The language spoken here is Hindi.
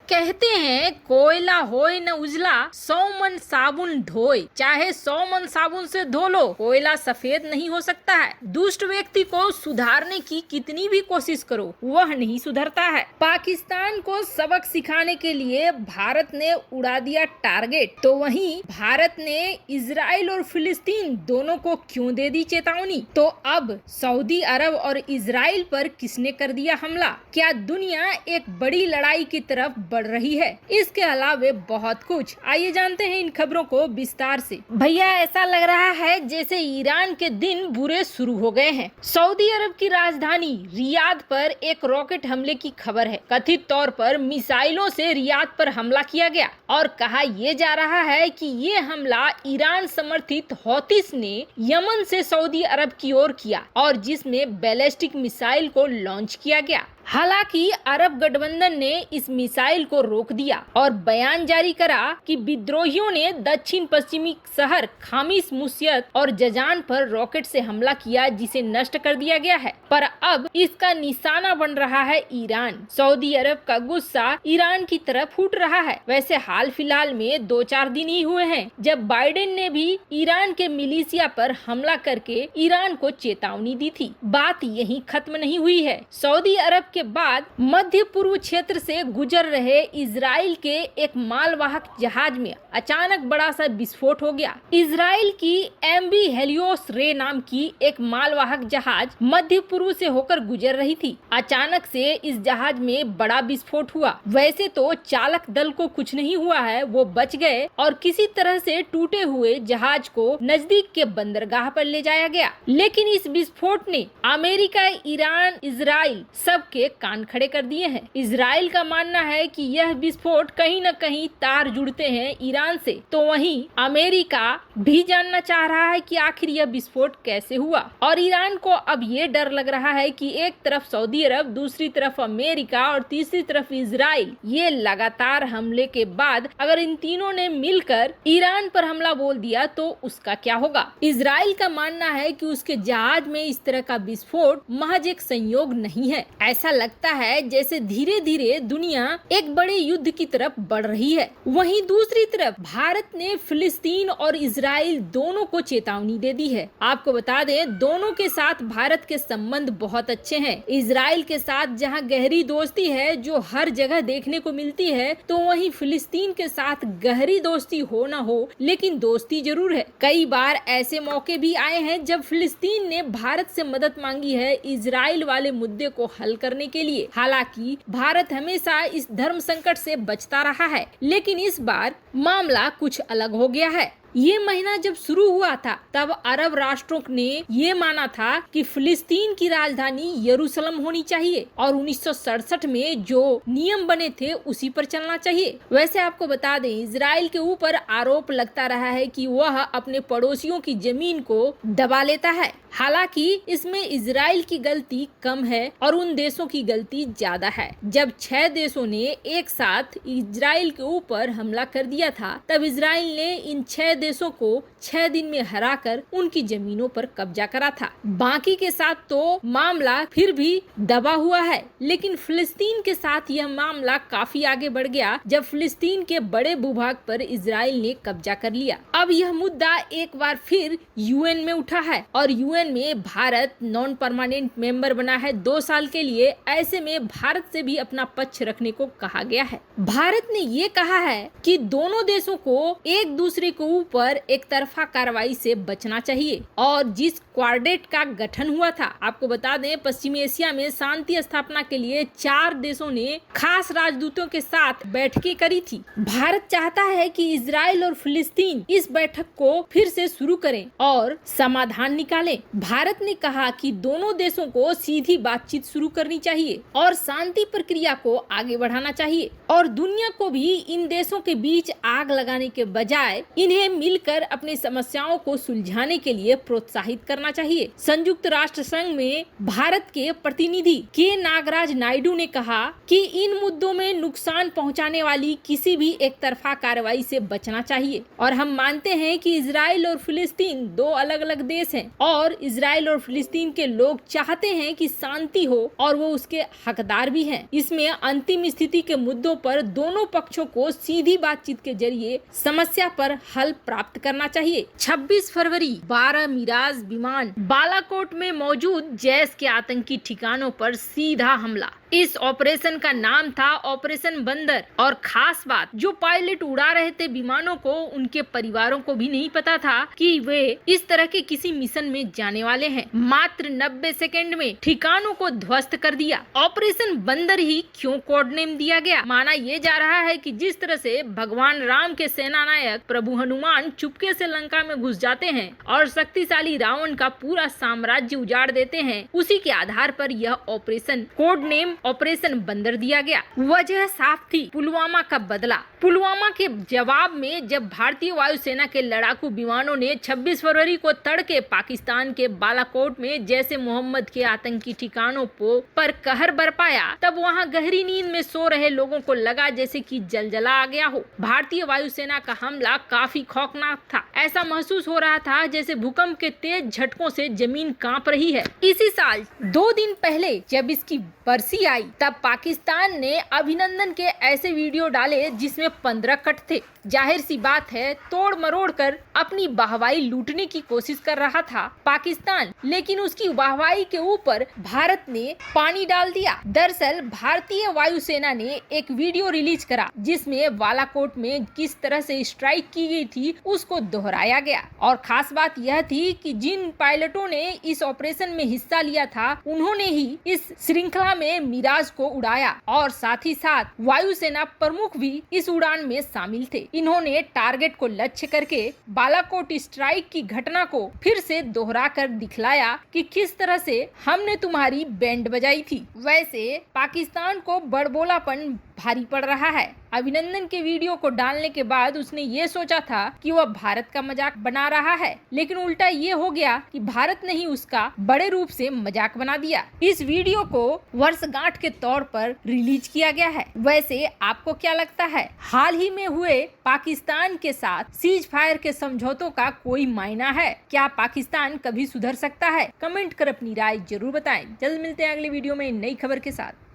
कहते हैं कोयला होए न उजला 100 मन साबुन ढोए। चाहे 100 मन साबुन से धो लो, कोयला सफेद नहीं हो सकता है। दुष्ट व्यक्ति को सुधारने की कितनी भी कोशिश करो, वह नहीं सुधरता है। पाकिस्तान को सबक सिखाने के लिए भारत ने उड़ा दिया टारगेट, तो वहीं भारत ने इजराइल और फिलिस्तीन दोनों को क्यों दे दी चेतावनी? तो अब सऊदी अरब और इजराइल पर किसने कर दिया हमला? क्या दुनिया एक बड़ी लड़ाई की तरफ बढ़ रही है? इसके अलावा बहुत कुछ, आइए जानते हैं इन खबरों को विस्तार से। भैया, ऐसा लग रहा है जैसे ईरान के दिन बुरे शुरू हो गए हैं। सऊदी अरब की राजधानी रियाद पर एक रॉकेट हमले की खबर है। कथित तौर पर मिसाइलों से रियाद पर हमला किया गया और कहा यह जा रहा है कि ये हमला ईरान समर्थित हौतीस ने यमन से सऊदी अरब की ओर किया और जिसमें बैलिस्टिक मिसाइल को लॉन्च किया गया। हालांकि अरब गठबंधन ने इस मिसाइल को रोक दिया और बयान जारी करा कि विद्रोहियों ने दक्षिण पश्चिमी शहर खामिस मुसियत और जजान पर रॉकेट से हमला किया, जिसे नष्ट कर दिया गया है। पर अब इसका निशाना बन रहा है ईरान। सऊदी अरब का गुस्सा ईरान की तरफ फूट रहा है। वैसे हाल फिलहाल में 2-4 दिन ही हुए हैं जब बाइडेन ने भी ईरान के मिलिशिया पर हमला करके ईरान को चेतावनी दी थी। बात यहीं खत्म नहीं हुई है। सऊदी अरब के बाद मध्य पूर्व क्षेत्र से गुजर रहे इजराइल के एक मालवाहक जहाज में अचानक बड़ा सा विस्फोट हो गया। इजराइल की एमवी हेलियोस रे नाम की एक मालवाहक जहाज मध्य पूर्व से होकर गुजर रही थी। अचानक से इस जहाज में बड़ा विस्फोट हुआ। वैसे तो चालक दल को कुछ नहीं हुआ है, वो बच गए और किसी तरह से टूटे हुए जहाज को नजदीक के बंदरगाह पर ले जाया गया। लेकिन इस विस्फोट ने अमेरिका, ईरान, इजराइल सबके कान खड़े कर दिए हैं। इजराइल का मानना है कि यह विस्फोट कहीं न कहीं तार जुड़ते हैं ईरान से, तो वहीं अमेरिका भी जानना चाह रहा है कि आखिर यह विस्फोट कैसे हुआ। और ईरान को अब ये डर लग रहा है कि एक तरफ सऊदी अरब, दूसरी तरफ अमेरिका और तीसरी तरफ इजराइल, ये लगातार हमले के बाद अगर इन तीनों ने मिलकर ईरान पर हमला बोल दिया तो उसका क्या होगा? इजराइल का मानना है कि उसके जहाज में इस तरह का विस्फोट महज एक संयोग नहीं है। ऐसा लगता है जैसे धीरे धीरे दुनिया एक बड़े युद्ध की तरफ बढ़ रही है। वहीं दूसरी तरफ भारत ने फिलिस्तीन और इजराइल दोनों को चेतावनी दे दी है। आपको बता दें, दोनों के साथ भारत के संबंध बहुत अच्छे हैं। इजराइल के साथ जहां गहरी दोस्ती है जो हर जगह देखने को मिलती है, तो वहीं फिलिस्तीन के साथ गहरी दोस्ती हो ना हो, लेकिन दोस्ती जरूर है। कई बार ऐसे मौके भी आए हैं जब फिलिस्तीन ने भारत से मदद मांगी है इजराइल वाले मुद्दे को हल करने के लिए। हालांकि भारत हमेशा इस धर्म संकट से बचता रहा है, लेकिन इस बार मामला कुछ अलग हो गया है। ये महीना जब शुरू हुआ था तब अरब राष्ट्रों ने ये माना था कि फिलिस्तीन की राजधानी यरूशलेम होनी चाहिए और 1967 में जो नियम बने थे उसी पर चलना चाहिए। वैसे आपको बता दें, इजराइल के ऊपर आरोप लगता रहा है कि वह अपने पड़ोसियों की जमीन को दबा लेता है। हालांकि इसमें इजराइल की गलती कम है और उन देशों की गलती ज्यादा है। जब 6 देशों ने एक साथ इजराइल के ऊपर हमला कर दिया था, तब इजराइल ने इन 6 देशों को 6 दिन में हराकर उनकी जमीनों पर कब्जा करा था। बाकी के साथ तो मामला फिर भी दबा हुआ है, लेकिन फिलिस्तीन के साथ यह मामला काफी आगे बढ़ गया जब फिलिस्तीन के बड़े भूभाग पर इजराइल ने कब्जा कर लिया। अब यह मुद्दा एक बार फिर यूएन में उठा है और यूएन में भारत नॉन परमानेंट मेंबर बना है 2 साल के लिए। ऐसे में भारत से भी अपना पक्ष रखने को कहा गया है। भारत ने ये कहा है कि दोनों देशों को एक दूसरे के ऊपर एक तरफा कार्रवाई से बचना चाहिए और जिस क्वाड्रेट का गठन हुआ था, आपको बता दें, पश्चिमी एशिया में शांति स्थापना के लिए 4 देशों ने खास राजदूतों के साथ बैठकें करी थी। भारत चाहता है कि इजराइल और फिलिस्तीन इस बैठक को फिर से शुरू करें और समाधान निकालें। भारत ने कहा कि दोनों देशों को सीधी बातचीत शुरू करनी चाहिए और शांति प्रक्रिया को आगे बढ़ाना चाहिए और दुनिया को भी इन देशों के बीच आग लगाने के बजाय इन्हें मिलकर अपनी समस्याओं को सुलझाने के लिए प्रोत्साहित करना चाहिए। संयुक्त राष्ट्र संघ में भारत के प्रतिनिधि के नागराज नायडू ने कहा कि इन मुद्दों में नुकसान पहुंचाने वाली किसी भी एक तरफा कार्रवाई से बचना चाहिए और हम मानते हैं कि इजराइल और फिलिस्तीन दो अलग अलग देश हैं और इजराइल और फिलिस्तीन के लोग चाहते हैं कि शांति हो और वो उसके हकदार भी हैं। इसमें अंतिम स्थिति के मुद्दों पर दोनों पक्षों को सीधी बातचीत के जरिए समस्या पर हल प्राप्त करना चाहिए। 26 फरवरी 12 मिराज विमान बालाकोट में मौजूद जैश के आतंकी ठिकानों पर सीधा हमला। इस ऑपरेशन का नाम था ऑपरेशन बंदर और खास बात जो पायलट उड़ा रहे थे विमानों को उनके परिवारों को भी नहीं पता था कि वे इस तरह के किसी मिशन में जाने वाले हैं। मात्र 90 सेकंड में ठिकानों को ध्वस्त कर दिया। ऑपरेशन बंदर ही क्यों कोड नेम दिया गया? माना यह जा रहा है कि जिस तरह से भगवान राम के सेना नायक प्रभु हनुमान चुपके से लंका में घुस जाते हैं और शक्तिशाली रावण का पूरा साम्राज्य उजाड़ देते हैं, उसी के आधार पर यह ऑपरेशन कोड नेम ऑपरेशन बंदर दिया गया। वजह साफ थी, पुलवामा का बदला। पुलवामा के जवाब में जब भारतीय वायुसेना के लड़ाकू विमानों ने 26 फरवरी को तड़के पाकिस्तान के बालाकोट में जैसे मोहम्मद के आतंकी ठिकानों पर कहर बरपाया, तब वहां गहरी नींद में सो रहे लोगों को लगा जैसे कि जलजला आ गया हो। भारतीय वायुसेना का हमला काफी खौफनाक था। ऐसा महसूस हो रहा था जैसे भूकंप के तेज झटकों से जमीन कांप रही है। इसी साल 2 दिन पहले जब इसकी बरसी आई तब पाकिस्तान ने अभिनंदन के ऐसे वीडियो डाले जिसमें 15 कट थे। जाहिर सी बात है तोड़ मरोड़ कर अपनी वाहवाही लूटने की कोशिश कर रहा था पाकिस्तान, लेकिन उसकी वाहवाही के ऊपर भारत ने पानी डाल दिया। दरअसल भारतीय वायुसेना ने एक वीडियो रिलीज करा जिसमें बालाकोट में किस तरह से स्ट्राइक की गई थी उसको दोहराया गया और खास बात यह थी कि जिन पायलटों ने इस ऑपरेशन में हिस्सा लिया था उन्होंने ही इस श्रृंखला में मिराज को उड़ाया और साथ ही साथ वायुसेना प्रमुख भी इस उड़ान में शामिल थे। इन्होंने टारगेट को लक्ष्य करके बालाकोट स्ट्राइक की घटना को फिर से दोहरा कर दिखलाया कि किस तरह से हमने तुम्हारी बैंड बजाई थी। वैसे पाकिस्तान को बड़बोलापन भारी पड़ रहा है। अभिनंदन के वीडियो को डालने के बाद उसने ये सोचा था कि वह भारत का मजाक बना रहा है, लेकिन उल्टा ये हो गया कि भारत ने ही उसका बड़े रूप से मजाक बना दिया। इस वीडियो को वर्षगांठ के तौर पर रिलीज किया गया है। वैसे आपको क्या लगता है, हाल ही में हुए पाकिस्तान के साथ सीज फायर के समझौतों का कोई मायना है? क्या पाकिस्तान कभी सुधर सकता है? कमेंट कर अपनी राय जरूर बताएं। जल्द मिलते हैं अगले वीडियो में नई खबर के साथ।